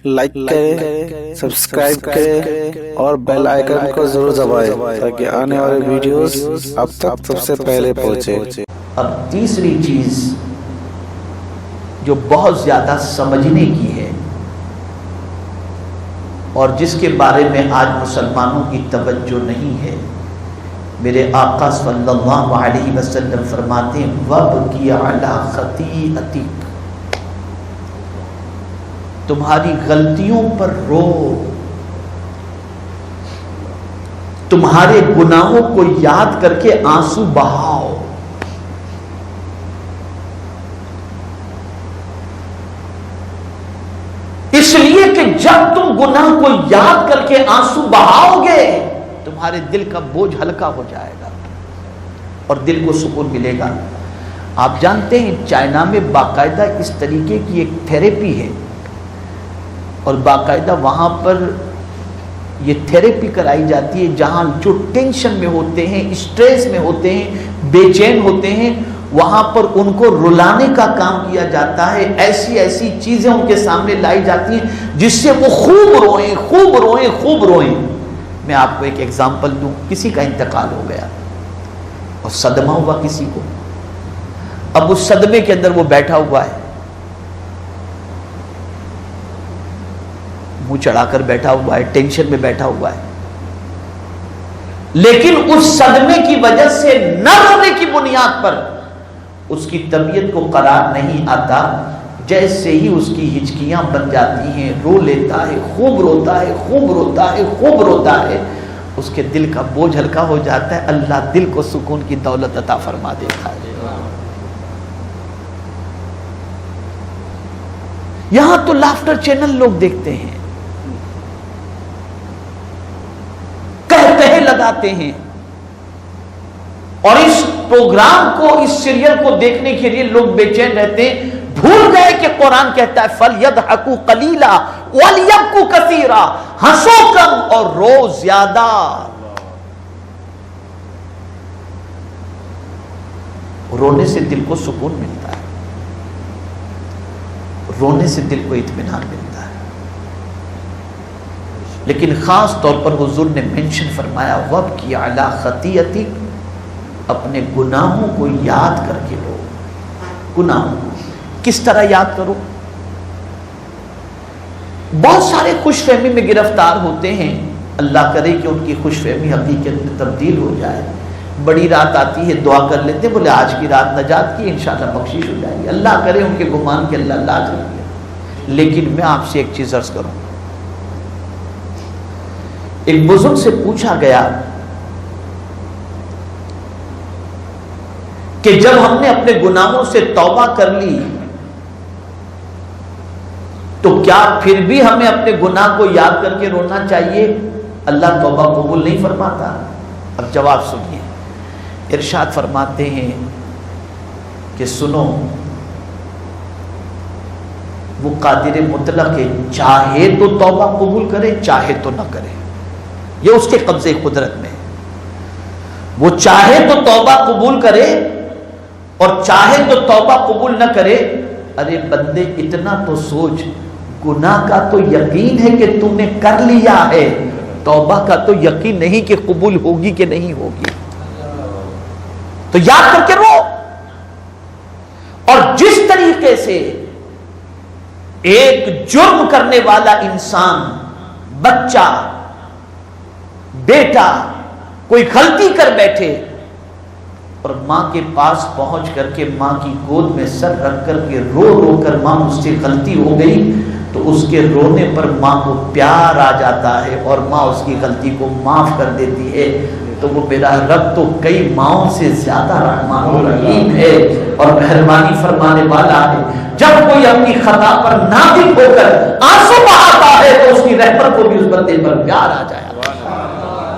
Like کریں، subscribe کریں اور بیل آئیکن کو ضرور دبائیں تاکہ آنے والے ویڈیوز اب تک سب سے پہلے پہنچے۔ اب تیسری چیز جو بہت زیادہ سمجھنے کی ہے اور جس کے بارے میں آج مسلمانوں کی توجہ نہیں ہے، میرے آقا صلی اللہ علیہ وسلم فرماتے ہیں وَبْكِي عَلَىٰ خَطِيئَتِكَ، تمہاری غلطیوں پر رو، تمہارے گناہوں کو یاد کر کے آنسو بہاؤ۔ اس لیے کہ جب تم گناہ کو یاد کر کے آنسو بہاؤ گے تمہارے دل کا بوجھ ہلکا ہو جائے گا اور دل کو سکون ملے گا۔ آپ جانتے ہیں چائنا میں باقاعدہ اس طریقے کی ایک تھیریپی ہے اور باقاعدہ وہاں پر یہ تھیریپی کرائی جاتی ہے، جہاں جو ٹینشن میں ہوتے ہیں، اسٹریس میں ہوتے ہیں، بے چین ہوتے ہیں، وہاں پر ان کو رلانے کا کام کیا جاتا ہے۔ ایسی ایسی چیزیں ان کے سامنے لائی جاتی ہیں جس سے وہ خوب روئیں خوب روئیں خوب روئیں۔ میں آپ کو ایک ایگزامپل دوں، کسی کا انتقال ہو گیا اور صدمہ ہوا کسی کو، اب اس صدمے کے اندر وہ بیٹھا ہوا ہے، منہ چڑھا کر بیٹھا ہوا ہے، ٹینشن میں بیٹھا ہوا ہے، لیکن اس صدمے کی وجہ سے نہ رونے کی بنیاد پر اس کی طبیعت کو قرار نہیں آتا، جیسے ہی اس کی ہچکیاں بن جاتی ہیں رو لیتا ہے، خوب روتا ہے خوب روتا ہے خوب روتا ہے، اس کے دل کا بوجھ ہلکا ہو جاتا ہے۔ اللہ دل کو سکون کی دولت عطا فرما دیتا ہے۔ یہاں تو لافٹر چینل لوگ دیکھتے ہیں، کہتے لگاتے ہیں، اور اس پروگرام کو، اس سیریل کو دیکھنے کے لیے لوگ بے چین رہتے ہیں، بھول گئے کہ قرآن کہتا ہے فَلْيَضْحَكُوا قَلِيلًا وَلْيَبْكُوا كَثِيرًا، ہنسو کم اور رو زیادہ۔ رونے سے دل کو سکون ملتا ہے، رونے سے دل کو اطمینان ملتا ہے، لیکن خاص طور پر حضور نے مینشن فرمایا وَبْكِي عَلَىٰ خَطِيئَتِكَ، اپنے گناہوں کو یاد کر کے رو۔ گناہوں کو کس طرح یاد کرو؟ بہت سارے خوش فہمی میں گرفتار ہوتے ہیں، اللہ کرے کہ ان کی خوش فہمی حقیقت میں تبدیل ہو جائے۔ بڑی رات آتی ہے، دعا کر لیتے ہیں، بولے آج کی رات نجات کی، انشاءاللہ بخشش ہو جائے گی، اللہ کرے ان کے گمان کے اللہ لاج کر دیا۔ لیکن میں آپ سے ایک چیز عرض کروں، ایک بزرگ سے پوچھا گیا کہ جب ہم نے اپنے گناہوں سے توبہ کر لی تو کیا پھر بھی ہمیں اپنے گناہ کو یاد کر کے رونا چاہیے؟ اللہ توبہ قبول نہیں فرماتا؟ اب جواب سنیے، ارشاد فرماتے ہیں کہ سنو، وہ قادر مطلق ہے، چاہے تو توبہ قبول کرے چاہے تو نہ کرے، یہ اس کے قبضے قدرت میں ہے۔ وہ چاہے تو توبہ قبول کرے اور چاہے تو توبہ قبول نہ کرے۔ ارے بندے اتنا تو سوچ، گناہ کا تو یقین ہے کہ تم نے کر لیا ہے، توبہ کا تو یقین نہیں کہ قبول ہوگی کہ نہیں ہوگی، تو یاد کر کے رو۔ اور جس طریقے سے ایک جرم کرنے والا انسان، بچہ، بیٹا کوئی غلطی کر بیٹھے اور ماں کے پاس پہنچ کر کے ماں کی گود میں سر رکھ کر کے رو رو کر ماں مجھ سے غلطی ہو گئی، تو اس کے رونے پر ماں کو پیار آ جاتا ہے اور ماں اس کی غلطی کو معاف کر دیتی ہے، تو وہ میرا رب تو کئی ماؤں سے زیادہ رحمان و رحیم ہے اور مہربانی فرمانے والا ہے۔ جب کوئی اپنی خطا پر نادم ہو کر آنسو بہاتا ہے تو اس کی رحمت کو بھی اس بندے پر پیار آ جاتا ہے۔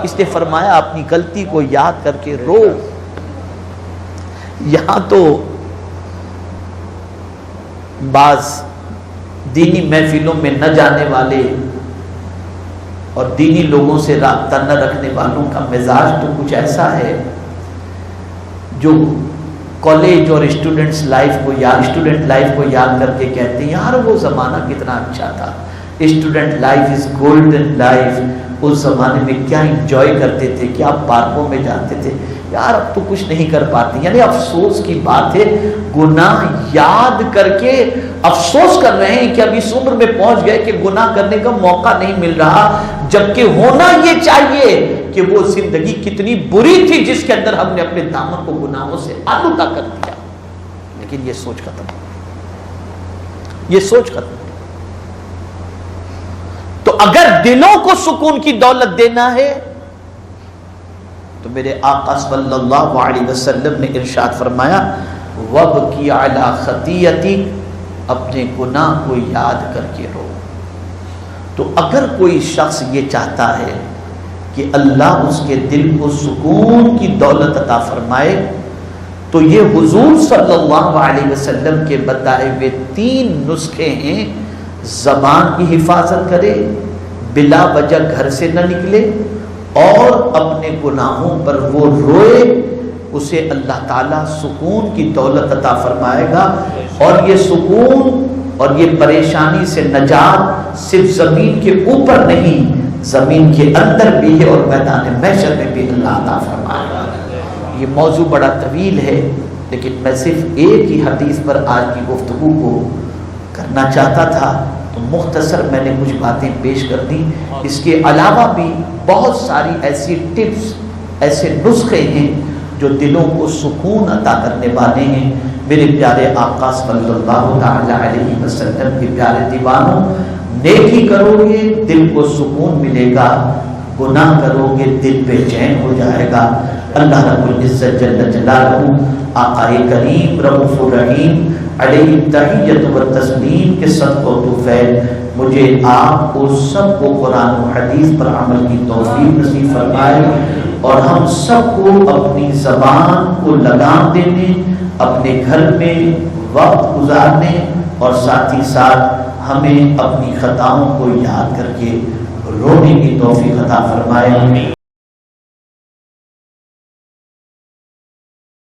اس نے فرمایا اپنی غلطی کو یاد کر کے رو۔ یہاں تو بعض دینی محفلوں میں نہ جانے والے اور دینی لوگوں سے رابطہ نہ رکھنے والوں کا مزاج تو کچھ ایسا ہے جو کالج اور اسٹوڈنٹ لائف کو یاد کر کے کہتے ہیں یار وہ زمانہ کتنا اچھا تھا، student life is golden life. اس زمانے میں کیا انجوائے کرتے تھے, کیا پارکوں میں جاتے تھے. یار اب تو کچھ نہیں کر پاتے. یعنی افسوس کی بات ہے, گناہ یاد کر کے افسوس کر رہے ہیں کہ اب اس عمر میں پہنچ گئے کہ گناہ کرنے کا موقع نہیں مل رہا, جبکہ ہونا یہ چاہیے کہ وہ زندگی کتنی بری تھی جس کے اندر ہم نے اپنے دامن کو گناہوں سے آلودہ کر دیا. لیکن یہ سوچ ختم, یہ سوچ ختم. تو اگر دلوں کو سکون کی دولت دینا ہے تو میرے آقا صلی اللہ علیہ وسلم نے ارشاد فرمایا وَبْكِي عَلَى خَطِيَّتِكَ, اپنے گناہ کو یاد کر کے رو. تو اگر کوئی شخص یہ چاہتا ہے کہ اللہ اس کے دل کو سکون کی دولت عطا فرمائے تو یہ حضور صلی اللہ علیہ وسلم کے بتائے ہوئے 3 نسخے ہیں. زبان کی حفاظت کرے, بلا وجہ گھر سے نہ نکلے, اور اپنے گناہوں پر وہ روئے, اسے اللہ تعالیٰ سکون کی دولت عطا فرمائے گا. اور یہ سکون اور یہ پریشانی سے نجات صرف زمین کے اوپر نہیں, زمین کے اندر بھی ہے اور میدان محشر میں بھی اللہ عطا فرمائے گا. یہ موضوع بڑا طویل ہے, لیکن میں صرف ایک ہی حدیث پر آج کی گفتگو کو کرنا چاہتا تھا, تو مختصر میں نے کچھ باتیں پیش کر دی. اس کے علاوہ بھی بہت ساری ایسی ٹپس, ایسے نسخے ہیں جو دلوں کو سکون عطا کرنے والے ہیں. میرے پیارے آقا صلی اللہ تعالی علیہ وسلم کے پیارے دیوانوں, نیکی کرو گے دل کو سکون ملے گا, گناہ کرو گے دل بے چین ہو جائے گا. اللہ رب العزت جل جلالہ آقا کریم رؤوف الرحیم علیہ تحیت و تسلیم کے صدقہ و طفیل مجھے آپ کو سب کو قرآن و حدیث پر عمل کی توفیق نصیب فرمائے, اور ہم سب کو اپنی زبان کو لگام دینے, اپنے گھر میں وقت گزارنے, اور ساتھ ہی ساتھ ہمیں اپنی خطاؤں کو یاد کر کے رونے کی توفیق عطا فرمائے.